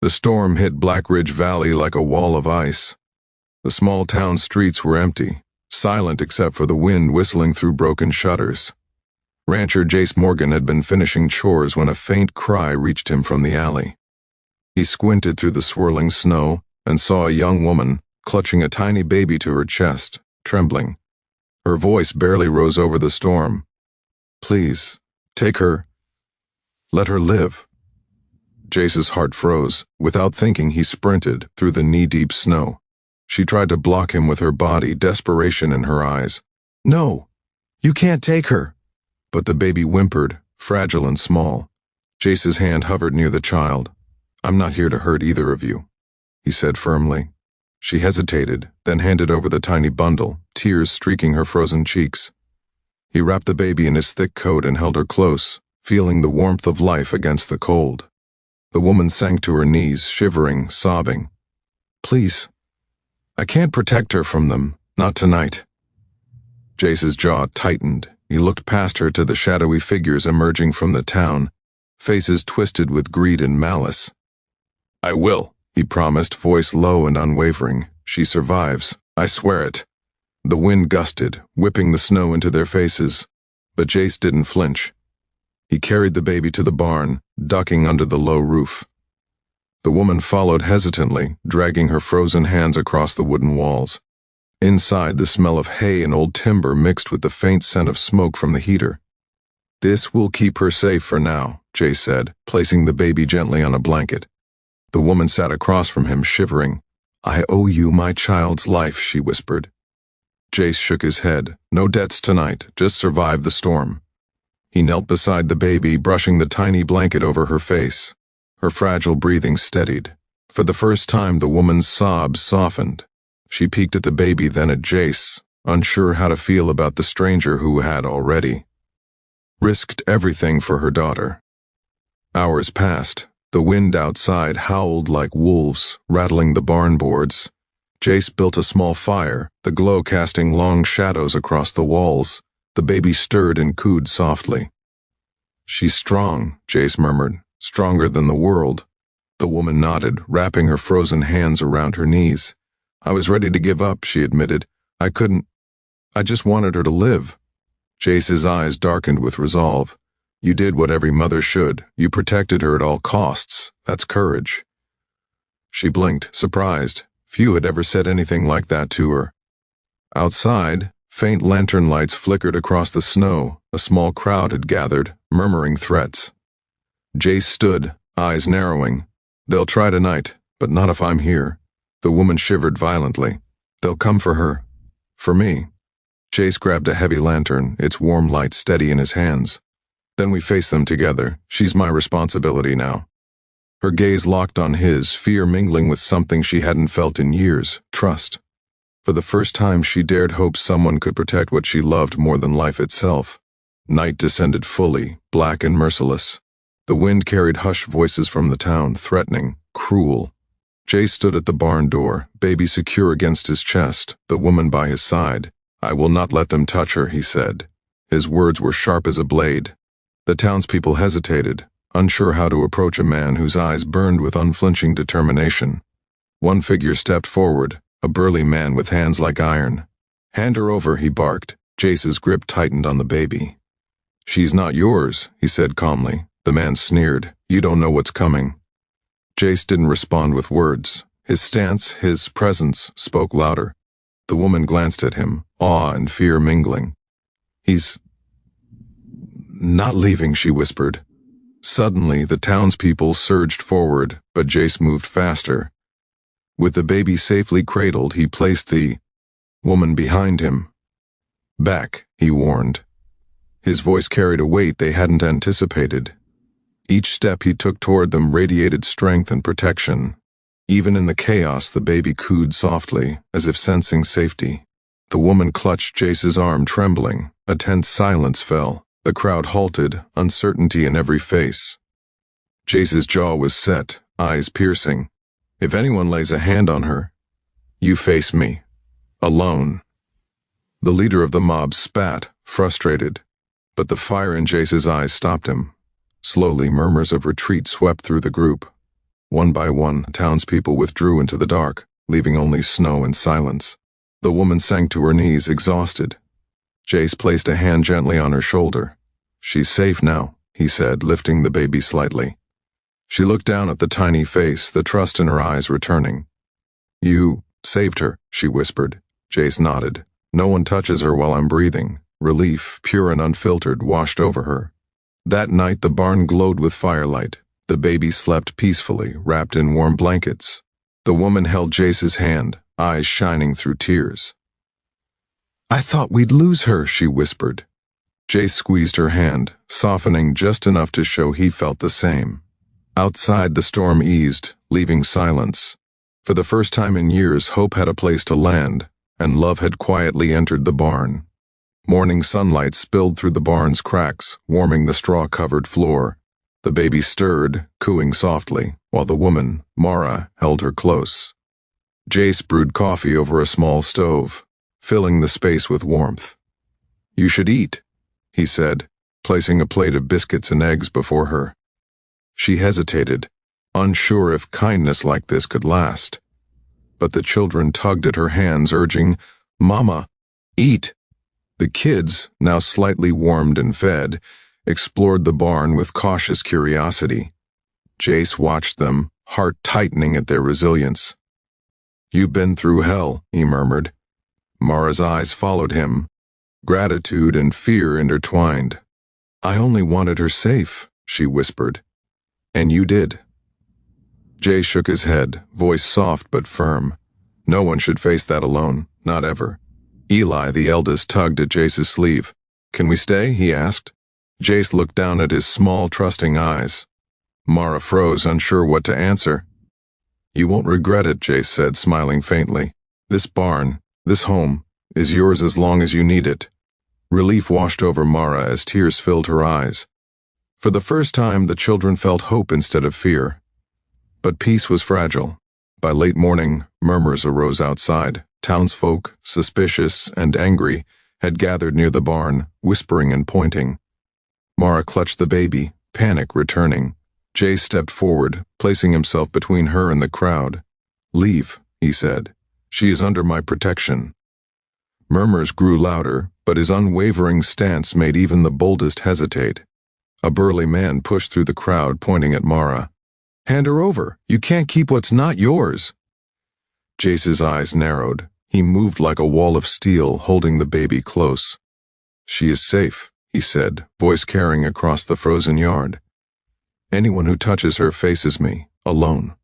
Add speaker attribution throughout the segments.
Speaker 1: The storm hit Black Ridge Valley like a wall of ice. The small town streets were empty, silent except for the wind whistling through broken shutters. Rancher Jace Morgan had been finishing chores when a faint cry reached him from the alley. He squinted through the swirling snow and saw a young woman clutching a tiny baby to her chest, trembling. Her voice barely rose over the storm. "Please, take her. Let her live." Jace's heart froze. Without thinking, he sprinted through the knee-deep snow. She tried to block him with her body, desperation in her eyes. "No, you can't take her." But the baby whimpered, fragile and small. Jace's hand hovered near the child. "I'm not here to hurt either of you," he said firmly. She hesitated, then handed over the tiny bundle, tears streaking her frozen cheeks. He wrapped the baby in his thick coat and held her close, feeling the warmth of life against the cold. The woman sank to her knees, shivering, sobbing. "Please, I can't protect her from them, not tonight." Jace's jaw tightened. He looked past her to the shadowy figures emerging from the town, faces twisted with greed and malice. "I will," he promised, voice low and unwavering. "She survives. I swear it." The wind gusted, whipping the snow into their faces, but Jace didn't flinch. He carried the baby to the barn, ducking under the low roof. The woman followed hesitantly, dragging her frozen hands across the wooden walls. Inside, the smell of hay and old timber mixed with the faint scent of smoke from the heater. "This will keep her safe for now," Jace said, placing the baby gently on a blanket. The woman sat across from him, shivering. "I owe you my child's life," she whispered. Jace shook his head. "No debts tonight, just survive the storm." He knelt beside the baby, brushing the tiny blanket over her face. Her fragile breathing steadied. For the first time, the woman's sobs softened. She peeked at the baby, then at Jace, unsure how to feel about the stranger who had already risked everything for her daughter. Hours passed. The wind outside howled like wolves, rattling the barn boards. Jace built a small fire, the glow casting long shadows across the walls. The baby stirred and cooed softly. "She's strong," Jace murmured. "Stronger than the world." The woman nodded, wrapping her frozen hands around her knees. "I was ready to give up," she admitted. "I couldn't. I just wanted her to live." Jace's eyes darkened with resolve. "You did what every mother should. You protected her at all costs. That's courage." She blinked, surprised. Few had ever said anything like that to her. Outside, faint lantern lights flickered across the snow. A small crowd had gathered, murmuring threats. Jace stood, eyes narrowing. "They'll try tonight, but not if I'm here." The woman shivered violently. "They'll come for her. For me." Jace grabbed a heavy lantern, its warm light steady in his hands. "Then we face them together. She's my responsibility now." Her gaze locked on his, fear mingling with something she hadn't felt in years, trust. For the first time, she dared hope someone could protect what she loved more than life itself. Night descended fully, black and merciless. The wind carried hushed voices from the town, threatening, cruel. Jace stood at the barn door, baby secure against his chest, the woman by his side. "I will not let them touch her," he said. His words were sharp as a blade. The townspeople hesitated, unsure how to approach a man whose eyes burned with unflinching determination. One figure stepped forward, a burly man with hands like iron. "Hand her over," he barked. Jace's grip tightened on the baby. "She's not yours," he said calmly. The man sneered. "You don't know what's coming." Jace didn't respond with words. His stance, his presence, spoke louder. The woman glanced at him, awe and fear mingling. "He's not leaving," she whispered. Suddenly, the townspeople surged forward, but Jace moved faster. With the baby safely cradled, he placed the woman behind him. "Back," he warned. His voice carried a weight they hadn't anticipated. Each step he took toward them radiated strength and protection. Even in the chaos, the baby cooed softly, as if sensing safety. The woman clutched Jace's arm, trembling. A tense silence fell. The crowd halted, uncertainty in every face. Jace's jaw was set, eyes piercing. "If anyone lays a hand on her, you face me. Alone." The leader of the mob spat, frustrated, but the fire in Jace's eyes stopped him. Slowly, murmurs of retreat swept through the group. One by one, townspeople withdrew into the dark, leaving only snow and silence. The woman sank to her knees, exhausted. Jace placed a hand gently on her shoulder. "She's safe now," he said, lifting the baby slightly. She looked down at the tiny face, the trust in her eyes returning. "You saved her," she whispered. Jace nodded. "No one touches her while I'm breathing." Relief, pure and unfiltered, washed over her. That night the barn glowed with firelight. The baby slept peacefully, wrapped in warm blankets. The woman held Jace's hand, eyes shining through tears. "I thought we'd lose her," she whispered. Jace squeezed her hand, softening just enough to show he felt the same. Outside, the storm eased, leaving silence. For the first time in years, hope had a place to land, and love had quietly entered the barn. Morning sunlight spilled through the barn's cracks, warming the straw-covered floor. The baby stirred, cooing softly, while the woman, Mara, held her close. Jace brewed coffee over a small stove, filling the space with warmth. "You should eat," he said, placing a plate of biscuits and eggs before her. She hesitated, unsure if kindness like this could last. But the children tugged at her hands, urging, "Mama, eat." The kids, now slightly warmed and fed, explored the barn with cautious curiosity. Jace watched them, heart tightening at their resilience. "You've been through hell," he murmured. Mara's eyes followed him, gratitude and fear intertwined. "I only wanted her safe," she whispered. "And you did." Jay shook his head, voice soft but firm. No one should face that alone, not ever. Eli, the eldest, tugged at Jace's sleeve. "Can we stay?" he asked. Jace looked down at his small, trusting eyes. Mara froze, unsure what to answer. "You won't regret it," Jace said, smiling faintly. "This barn, this home, is yours as long as you need it." Relief washed over Mara as tears filled her eyes. For the first time, the children felt hope instead of fear. But peace was fragile. By late morning, murmurs arose outside. Townsfolk, suspicious and angry, had gathered near the barn, whispering and pointing. Mara clutched the baby, panic returning. Jay stepped forward, placing himself between her and the crowd. "Leave," he said. "She is under my protection." Murmurs grew louder, but his unwavering stance made even the boldest hesitate. A burly man pushed through the crowd, pointing at Mara. "Hand her over. You can't keep what's not yours." Jace's eyes narrowed. He moved like a wall of steel, holding the baby close. "She is safe," he said, voice carrying across the frozen yard. "Anyone who touches her faces me, alone."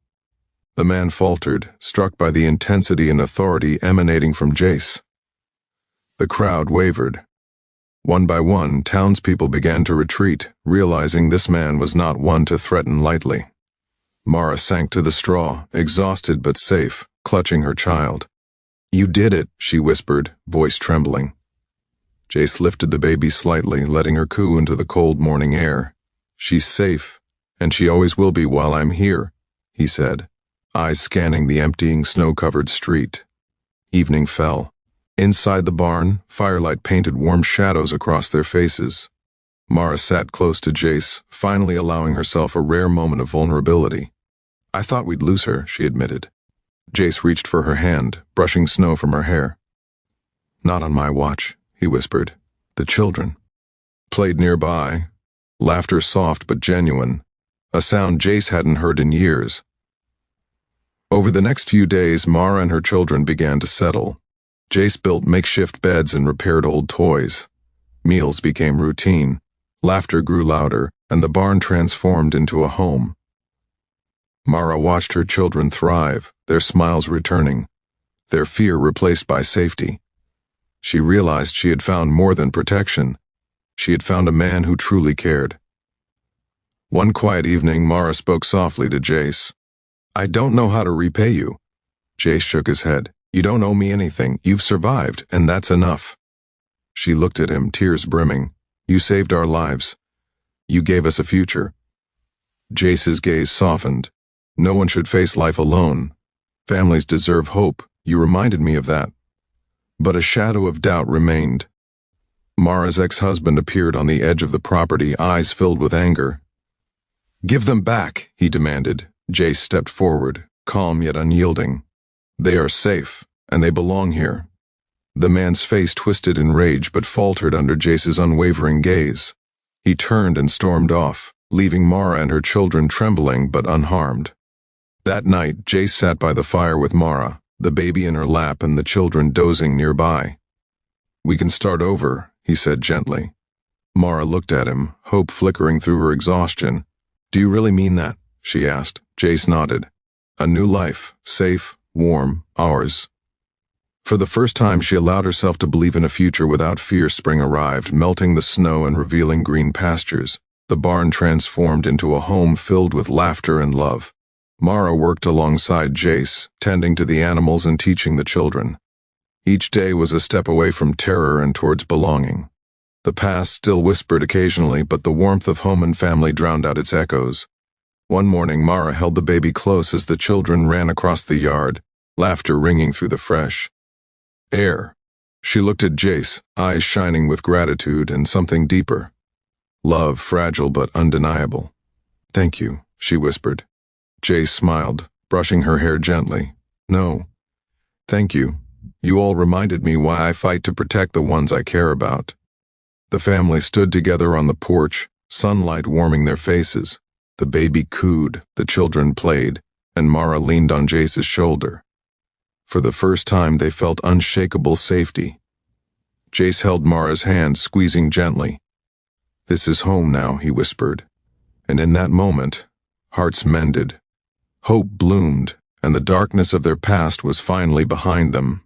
Speaker 1: The man faltered, struck by the intensity and authority emanating from Jace. The crowd wavered. One by one, townspeople began to retreat, realizing this man was not one to threaten lightly. Mara sank to the straw, exhausted but safe, clutching her child. "You did it," she whispered, voice trembling. Jace lifted the baby slightly, letting her coo into the cold morning air. "She's safe, and she always will be while I'm here," he said, eyes scanning the emptying snow-covered street. Evening fell. Inside the barn, firelight painted warm shadows across their faces. Mara sat close to Jace, finally allowing herself a rare moment of vulnerability. "I thought we'd lose her," she admitted. Jace reached for her hand, brushing snow from her hair. "Not on my watch," he whispered. The children played nearby, laughter soft but genuine, a sound Jace hadn't heard in years. Over the next few days, Mara and her children began to settle. Jace built makeshift beds and repaired old toys. Meals became routine, laughter grew louder, and the barn transformed into a home. Mara watched her children thrive, their smiles returning, their fear replaced by safety. She realized she had found more than protection. She had found a man who truly cared. One quiet evening, Mara spoke softly to Jace. "I don't know how to repay you." Jace shook his head. "You don't owe me anything. You've survived, and that's enough." She looked at him, tears brimming. "You saved our lives. You gave us a future." Jace's gaze softened. "No one should face life alone. Families deserve hope. You reminded me of that." But a shadow of doubt remained. Mara's ex-husband appeared on the edge of the property, eyes filled with anger. "Give them back," he demanded. Jace stepped forward, calm yet unyielding. They are safe, and they belong here. The man's face twisted in rage but faltered under Jace's unwavering gaze. He turned and stormed off, leaving Mara and her children trembling but unharmed. That night, Jace sat by the fire with Mara, the baby in her lap and the children dozing nearby. "We can start over," he said gently. Mara looked at him, hope flickering through her exhaustion. "Do you really mean that?" she asked. Jace nodded. "A new life, safe, warm, ours." For the first time, she allowed herself to believe in a future without fear. Spring arrived, melting the snow and revealing green pastures. The barn transformed into a home filled with laughter and love. Mara worked alongside Jace, tending to the animals and teaching the children. Each day was a step away from terror and towards belonging. The past still whispered occasionally, but the warmth of home and family drowned out its echoes. One morning, Mara held the baby close as the children ran across the yard, laughter ringing through the fresh air. She looked at Jace, eyes shining with gratitude and something deeper. Love, fragile but undeniable. "Thank you," she whispered. Jace smiled, brushing her hair gently. "No. Thank you. You all reminded me why I fight to protect the ones I care about." The family stood together on the porch, sunlight warming their faces. The baby cooed, the children played, and Mara leaned on Jace's shoulder. For the first time, they felt unshakable safety. Jace held Mara's hand, squeezing gently. "This is home now," he whispered. And in that moment, hearts mended. Hope bloomed, and the darkness of their past was finally behind them.